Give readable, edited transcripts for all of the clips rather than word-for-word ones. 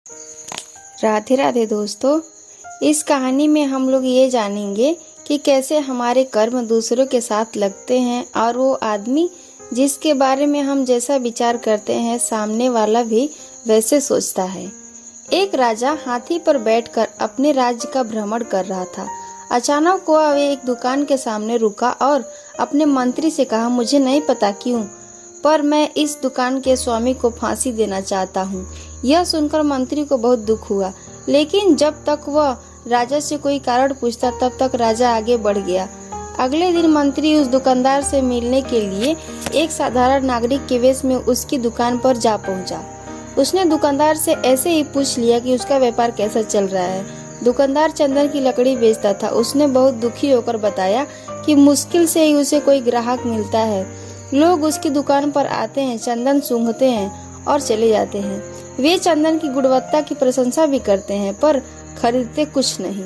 राधे राधे दोस्तों, इस कहानी में हम लोग ये जानेंगे कि कैसे हमारे कर्म दूसरों के साथ लगते हैं और वो आदमी जिसके बारे में हम जैसा विचार करते हैं सामने वाला भी वैसे सोचता है। एक राजा हाथी पर बैठकर अपने राज्य का भ्रमण कर रहा था। अचानक वह एक दुकान के सामने रुका और अपने मंत्री से कहा, मुझे नहीं पता क्यों, पर मैं इस दुकान के स्वामी को फांसी देना चाहता हूँ। यह सुनकर मंत्री को बहुत दुख हुआ, लेकिन जब तक वह राजा से कोई कारण पूछता तब तक राजा आगे बढ़ गया। अगले दिन मंत्री उस दुकानदार से मिलने के लिए एक साधारण नागरिक के वेश में उसकी दुकान पर जा पहुंचा। उसने दुकानदार से ऐसे ही पूछ लिया कि उसका व्यापार कैसा चल रहा है। दुकानदार चंदन की लकड़ी बेचता था। उसने बहुत दुखी होकर बताया कि मुश्किल से ही उसे कोई ग्राहक मिलता है। लोग उसकी दुकान पर आते हैं, चंदन सूंघते हैं और चले जाते हैं। वे चंदन की गुणवत्ता की प्रशंसा भी करते हैं, पर खरीदते कुछ नहीं।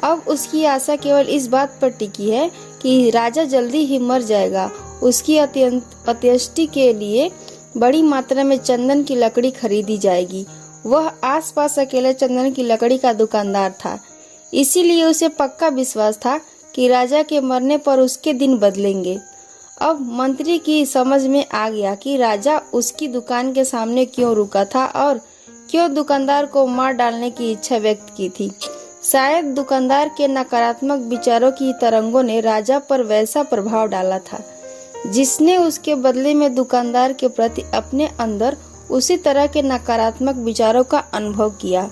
अब उसकी आशा केवल इस बात पर टिकी है कि राजा जल्दी ही मर जाएगा। उसकी अंत्येष्टि के लिए बड़ी मात्रा में चंदन की लकड़ी खरीदी जाएगी। वह आसपास अकेले चंदन की लकड़ी का दुकानदार था, इसीलिए उसे पक्का विश्वास था कि राजा के मरने पर उसके दिन बदलेंगे। अब मंत्री की समझ में आ गया कि राजा उसकी दुकान के सामने क्यों रुका था और क्यों दुकानदार को मार डालने की इच्छा व्यक्त की थी। शायद दुकानदार के नकारात्मक विचारों की तरंगों ने राजा पर वैसा प्रभाव डाला था, जिसने उसके बदले में दुकानदार के प्रति अपने अंदर उसी तरह के नकारात्मक विचारों का अनुभव किया।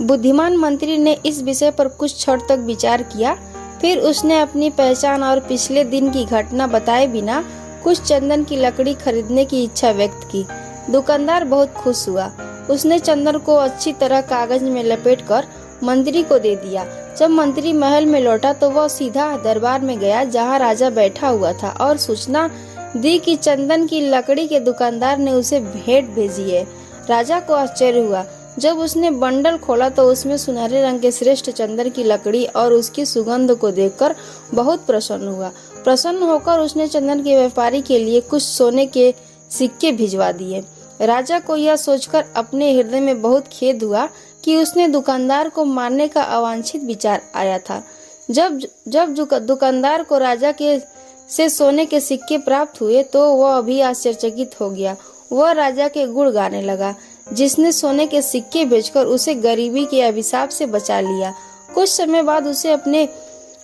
बुद्धिमान मंत्री ने इस विषय पर कुछ क्षण तक विचार किया। फिर उसने अपनी पहचान और पिछले दिन की घटना बताए बिना कुछ चंदन की लकड़ी खरीदने की इच्छा व्यक्त की। दुकानदार बहुत खुश हुआ। उसने चंदन को अच्छी तरह कागज में लपेटकर मंत्री को दे दिया। जब मंत्री महल में लौटा तो वह सीधा दरबार में गया जहां राजा बैठा हुआ था और सूचना दी कि चंदन की लकड़ी के दुकानदार ने उसे भेंट भेजी है। राजा को आश्चर्य हुआ जब उसने बंडल खोला तो उसमें सुनहरे रंग के श्रेष्ठ चंदन की लकड़ी और उसकी सुगंध को देखकर बहुत प्रसन्न हुआ। प्रसन्न होकर उसने चंदन के व्यापारी के लिए कुछ सोने के सिक्के भिजवा दिए। राजा को यह सोचकर अपने हृदय में बहुत खेद हुआ कि उसने दुकानदार को मारने का अवांछित विचार आया था। जब दुकानदार को राजा के से सोने के सिक्के प्राप्त हुए तो वह भी आश्चर्यचकित हो गया। वह राजा के गुण गाने लगा, जिसने सोने के सिक्के बेचकर उसे गरीबी के अभिशाप से बचा लिया। कुछ समय बाद उसे अपने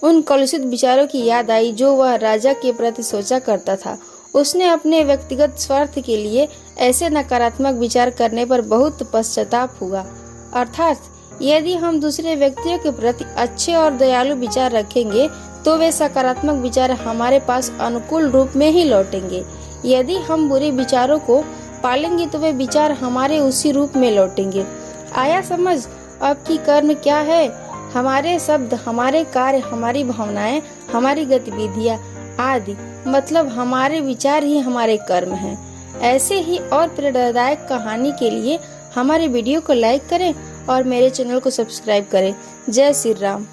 उन कलुषित विचारों की याद आई जो वह राजा के प्रति सोचा करता था। उसने अपने व्यक्तिगत स्वार्थ के लिए ऐसे नकारात्मक विचार करने पर बहुत पश्चाताप हुआ। अर्थात यदि हम दूसरे व्यक्तियों के प्रति अच्छे और दयालु विचार रखेंगे तो वे सकारात्मक विचार हमारे पास अनुकूल रूप में ही लौटेंगे। यदि हम बुरे विचारों को पालेंगे तो वे विचार हमारे उसी रूप में लौटेंगे। आया समझ अब की कर्म क्या है? हमारे शब्द, हमारे कार्य, हमारी भावनाएं, हमारी गतिविधियां आदि, मतलब हमारे विचार ही हमारे कर्म हैं। ऐसे ही और प्रेरणादायक कहानी के लिए हमारे वीडियो को लाइक करें और मेरे चैनल को सब्सक्राइब करें। जय श्री राम।